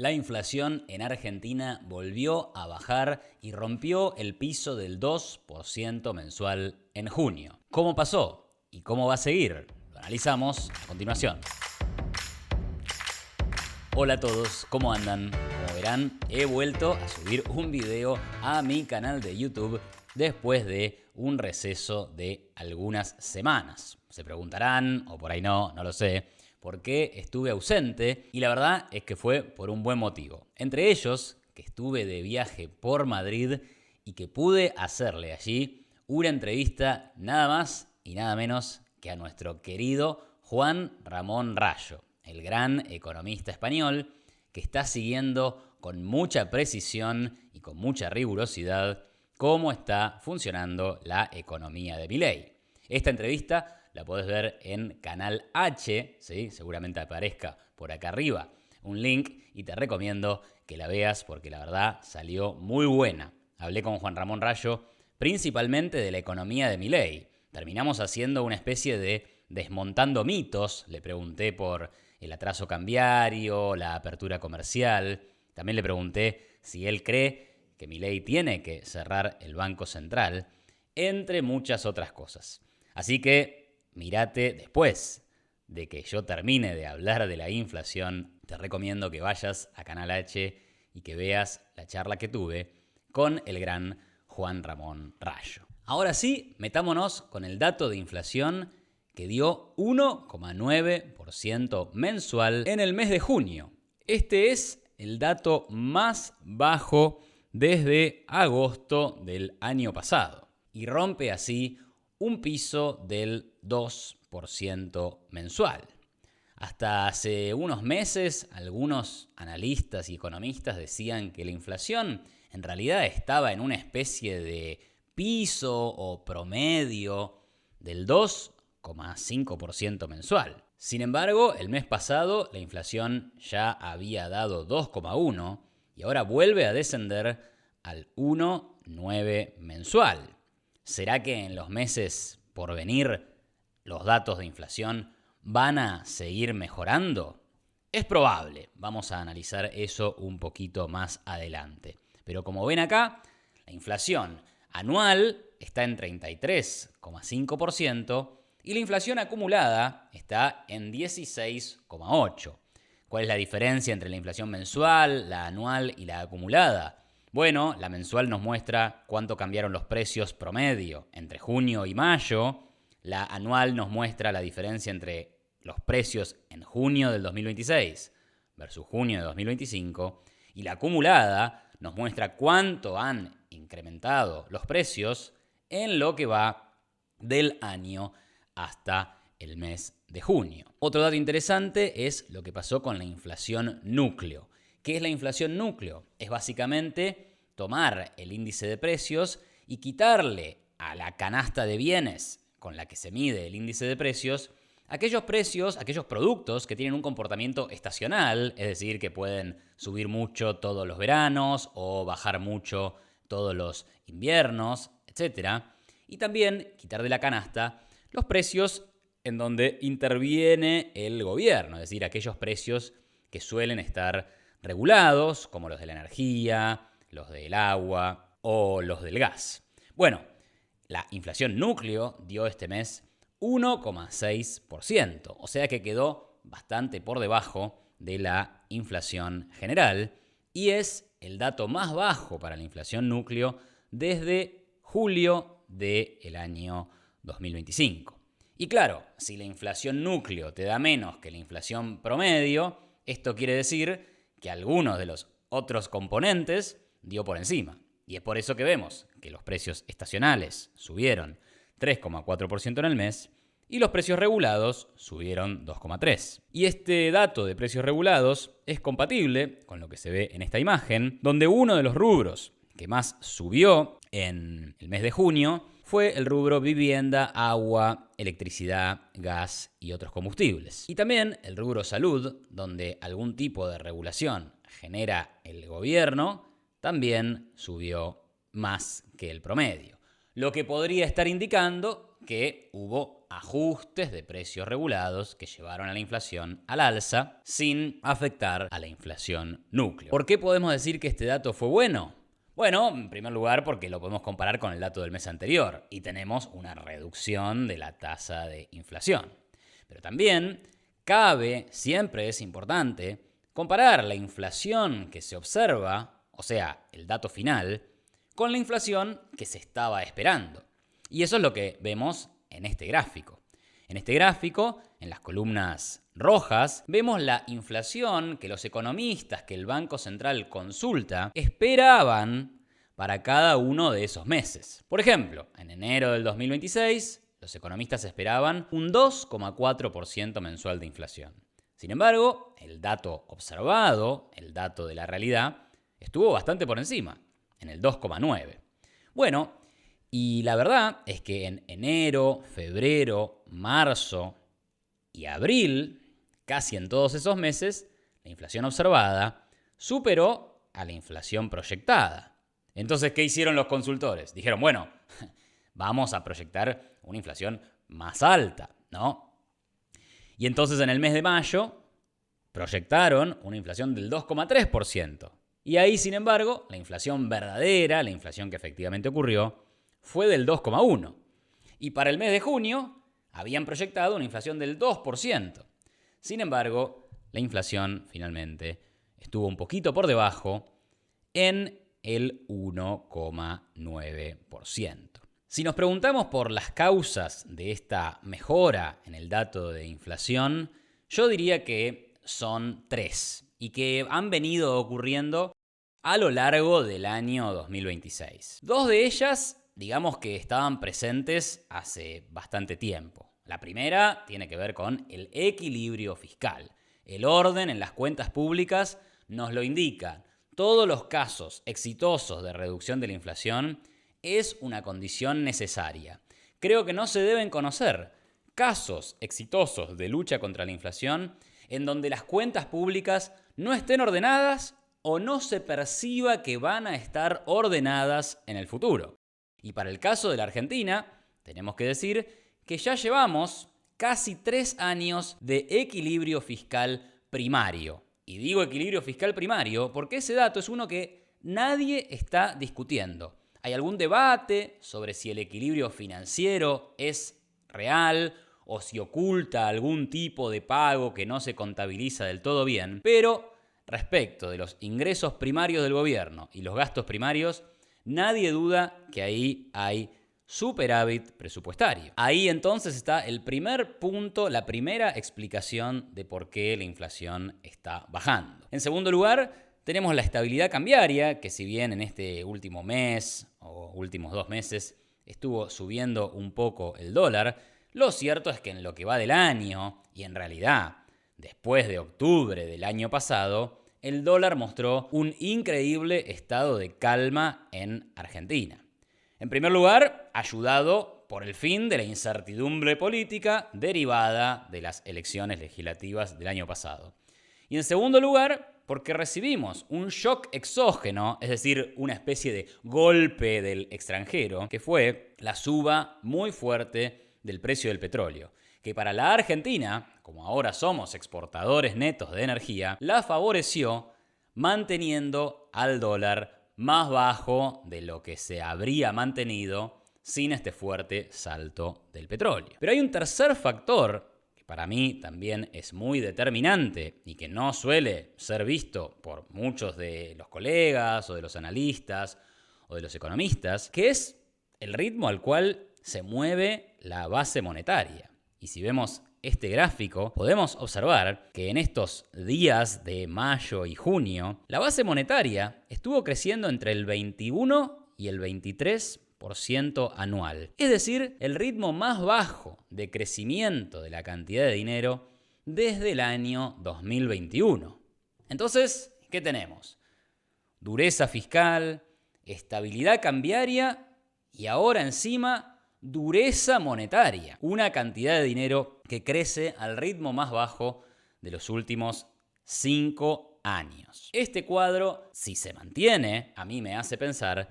La inflación en Argentina volvió a bajar y rompió el piso del 2% mensual en junio. ¿Cómo pasó? ¿Y cómo va a seguir? Lo analizamos a continuación. Hola a todos, ¿cómo andan? Como verán, he vuelto a subir un video a mi canal de YouTube después de un receso de algunas semanas. Se preguntarán, o por ahí no lo sé, por qué estuve ausente, y la verdad es que fue por un buen motivo. Entre ellos, que estuve de viaje por Madrid y que pude hacerle allí una entrevista nada más y nada menos que a nuestro querido Juan Ramón Rayo, el gran economista español que está siguiendo con mucha precisión y con mucha rigurosidad cómo está funcionando la economía de Milei. Esta entrevista la podés ver en Canal H, ¿sí? Seguramente aparezca por acá arriba un link y te recomiendo que la veas porque la verdad salió muy buena. Hablé con Juan Ramón Rayo principalmente de la economía de Milei. Terminamos haciendo una especie de desmontando mitos. Le pregunté por el atraso cambiario, la apertura comercial. También le pregunté si él cree que Milei tiene que cerrar el Banco Central, entre muchas otras cosas. Así que mírate después de que yo termine de hablar de la inflación, te recomiendo que vayas a Canal H y que veas la charla que tuve con el gran Juan Ramón Rayo. Ahora sí, metámonos con el dato de inflación que dio 1,9% mensual en el mes de junio. Este es el dato más bajo desde agosto del año pasado y rompe así un piso del 2% mensual. Hasta hace unos meses, algunos analistas y economistas decían que la inflación en realidad estaba en una especie de piso o promedio del 2,5% mensual. Sin embargo, el mes pasado la inflación ya había dado 2,1% y ahora vuelve a descender al 1,9% mensual. ¿Será que en los meses por venir los datos de inflación van a seguir mejorando? Es probable, vamos a analizar eso un poquito más adelante. Pero como ven acá, la inflación anual está en 33,5% y la inflación acumulada está en 16,8%. ¿Cuál es la diferencia entre la inflación mensual, la anual y la acumulada? Bueno, la mensual nos muestra cuánto cambiaron los precios promedio entre junio y mayo. La anual nos muestra la diferencia entre los precios en junio del 2026 versus junio de 2025. Y la acumulada nos muestra cuánto han incrementado los precios en lo que va del año hasta el mes de junio. Otro dato interesante es lo que pasó con la inflación núcleo. ¿Qué es la inflación núcleo? Es básicamente tomar el índice de precios y quitarle a la canasta de bienes con la que se mide el índice de precios aquellos productos que tienen un comportamiento estacional, es decir, que pueden subir mucho todos los veranos o bajar mucho todos los inviernos, etc. Y también quitar de la canasta los precios en donde interviene el gobierno, es decir, aquellos precios que suelen estar regulados, como los de la energía, los del agua o los del gas. Bueno, la inflación núcleo dio este mes 1,6%, o sea que quedó bastante por debajo de la inflación general y es el dato más bajo para la inflación núcleo desde julio del año 2025. Y claro, si la inflación núcleo te da menos que la inflación promedio, esto quiere decir que algunos de los otros componentes dio por encima. Y es por eso que vemos que los precios estacionales subieron 3,4% en el mes y los precios regulados subieron 2,3%. Y este dato de precios regulados es compatible con lo que se ve en esta imagen, donde uno de los rubros que más subió en el mes de junio fue el rubro vivienda, agua, electricidad, gas y otros combustibles. Y también el rubro salud, donde algún tipo de regulación genera el gobierno, también subió más que el promedio. Lo que podría estar indicando que hubo ajustes de precios regulados que llevaron a la inflación al alza sin afectar a la inflación núcleo. ¿Por qué podemos decir que este dato fue bueno? Bueno, en primer lugar porque lo podemos comparar con el dato del mes anterior y tenemos una reducción de la tasa de inflación. Pero también siempre es importante, comparar la inflación que se observa, o sea, el dato final, con la inflación que se estaba esperando. Y eso es lo que vemos en este gráfico. En este gráfico, en las columnas rojas, vemos la inflación que los economistas que el Banco Central consulta esperaban para cada uno de esos meses. Por ejemplo, en enero del 2026, los economistas esperaban un 2,4% mensual de inflación. Sin embargo, el dato observado, el dato de la realidad, estuvo bastante por encima, en el 2,9%. Bueno, y la verdad es que en enero, febrero, marzo y abril, casi en todos esos meses, la inflación observada superó a la inflación proyectada. Entonces, ¿qué hicieron los consultores? Dijeron, bueno, vamos a proyectar una inflación más alta, ¿no? Y entonces en el mes de mayo proyectaron una inflación del 2,3%. Y ahí, sin embargo, la inflación verdadera, la inflación que efectivamente ocurrió, fue del 2,1%. Y para el mes de junio habían proyectado una inflación del 2%. Sin embargo, la inflación finalmente estuvo un poquito por debajo en el 1,9%. Si nos preguntamos por las causas de esta mejora en el dato de inflación, yo diría que son 3 y que han venido ocurriendo a lo largo del año 2026. 2 de ellas, digamos que estaban presentes hace bastante tiempo. La primera tiene que ver con el equilibrio fiscal. El orden en las cuentas públicas nos lo indica. Todos los casos exitosos de reducción de la inflación es una condición necesaria. Creo que no se deben conocer casos exitosos de lucha contra la inflación en donde las cuentas públicas no estén ordenadas o no se perciba que van a estar ordenadas en el futuro. Y para el caso de la Argentina, tenemos que decir que ya llevamos casi 3 años de equilibrio fiscal primario. Y digo equilibrio fiscal primario porque ese dato es uno que nadie está discutiendo. Hay algún debate sobre si el equilibrio financiero es real o si oculta algún tipo de pago que no se contabiliza del todo bien, pero respecto de los ingresos primarios del gobierno y los gastos primarios, nadie duda que ahí hay superávit presupuestario. Ahí entonces está el primer punto, la primera explicación de por qué la inflación está bajando. En segundo lugar, tenemos la estabilidad cambiaria, que si bien en este último mes o últimos 2 meses estuvo subiendo un poco el dólar, lo cierto es que en lo que va del año, y en realidad después de octubre del año pasado, el dólar mostró un increíble estado de calma en Argentina. En primer lugar, ayudado por el fin de la incertidumbre política derivada de las elecciones legislativas del año pasado. Y en segundo lugar, porque recibimos un shock exógeno, es decir, una especie de golpe del extranjero, que fue la suba muy fuerte del precio del petróleo, que para la Argentina, como ahora somos exportadores netos de energía, la favoreció manteniendo al dólar más bajo de lo que se habría mantenido sin este fuerte salto del petróleo. Pero hay un tercer factor que para mí también es muy determinante y que no suele ser visto por muchos de los colegas o de los analistas o de los economistas, que es el ritmo al cual se mueve la base monetaria. Y si vemos este gráfico, podemos observar que en estos días de mayo y junio, la base monetaria estuvo creciendo entre el 21 y el 23% anual. Es decir, el ritmo más bajo de crecimiento de la cantidad de dinero desde el año 2021. Entonces, ¿qué tenemos? Dureza fiscal, estabilidad cambiaria y ahora encima dureza monetaria. Una cantidad de dinero que crece al ritmo más bajo de los últimos 5 años. Este cuadro, si se mantiene, a mí me hace pensar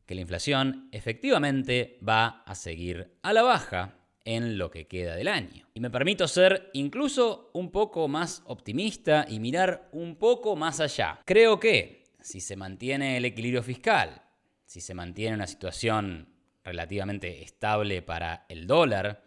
que la inflación efectivamente va a seguir a la baja en lo que queda del año. Y me permito ser incluso un poco más optimista y mirar un poco más allá. Creo que si se mantiene el equilibrio fiscal, si se mantiene una situación relativamente estable para el dólar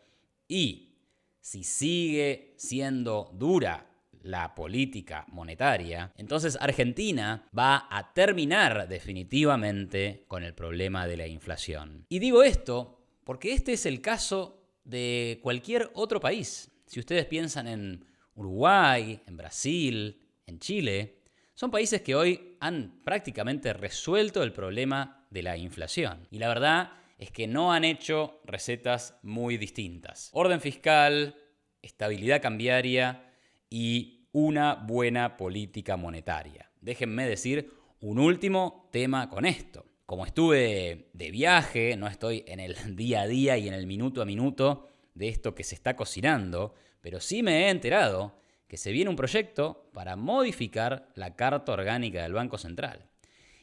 y si sigue siendo dura la política monetaria, entonces Argentina va a terminar definitivamente con el problema de la inflación. Y digo esto porque este es el caso de cualquier otro país. Si ustedes piensan en Uruguay, en Brasil, en Chile, son países que hoy han prácticamente resuelto el problema de la inflación. Y la verdad es que no han hecho recetas muy distintas. Orden fiscal, estabilidad cambiaria y una buena política monetaria. Déjenme decir un último tema con esto. Como estuve de viaje, no estoy en el día a día y en el minuto a minuto de esto que se está cocinando, pero sí me he enterado que se viene un proyecto para modificar la Carta Orgánica del Banco Central.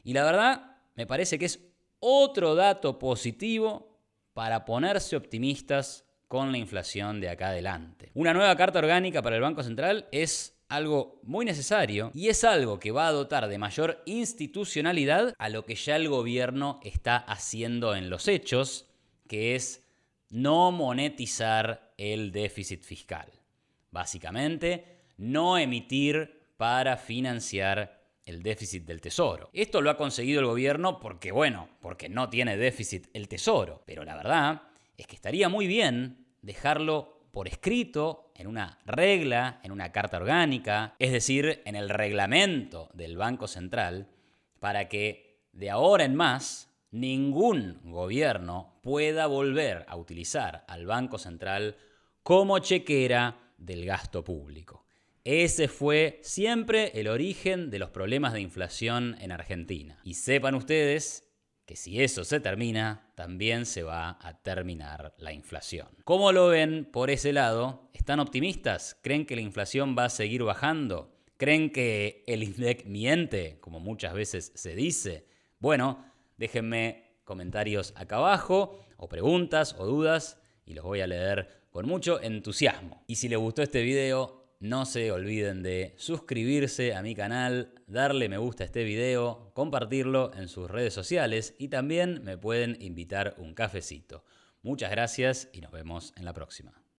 Y la verdad, me parece que es otro dato positivo para ponerse optimistas con la inflación de acá adelante. Una nueva Carta Orgánica para el Banco Central es algo muy necesario y es algo que va a dotar de mayor institucionalidad a lo que ya el gobierno está haciendo en los hechos, que es no monetizar el déficit fiscal. Básicamente, no emitir para financiar el déficit del tesoro. Esto lo ha conseguido el gobierno porque no tiene déficit el tesoro. Pero la verdad es que estaría muy bien dejarlo por escrito, en una regla, en una carta orgánica, es decir, en el reglamento del Banco Central, para que de ahora en más ningún gobierno pueda volver a utilizar al Banco Central como chequera del gasto público. Ese fue siempre el origen de los problemas de inflación en Argentina. Y sepan ustedes que si eso se termina, también se va a terminar la inflación. ¿Cómo lo ven por ese lado? ¿Están optimistas? ¿Creen que la inflación va a seguir bajando? ¿Creen que el INDEC miente, como muchas veces se dice? Bueno, déjenme comentarios acá abajo, o preguntas o dudas, y los voy a leer con mucho entusiasmo. Y si les gustó este video, no se olviden de suscribirse a mi canal, darle me gusta a este video, compartirlo en sus redes sociales y también me pueden invitar un cafecito. Muchas gracias y nos vemos en la próxima.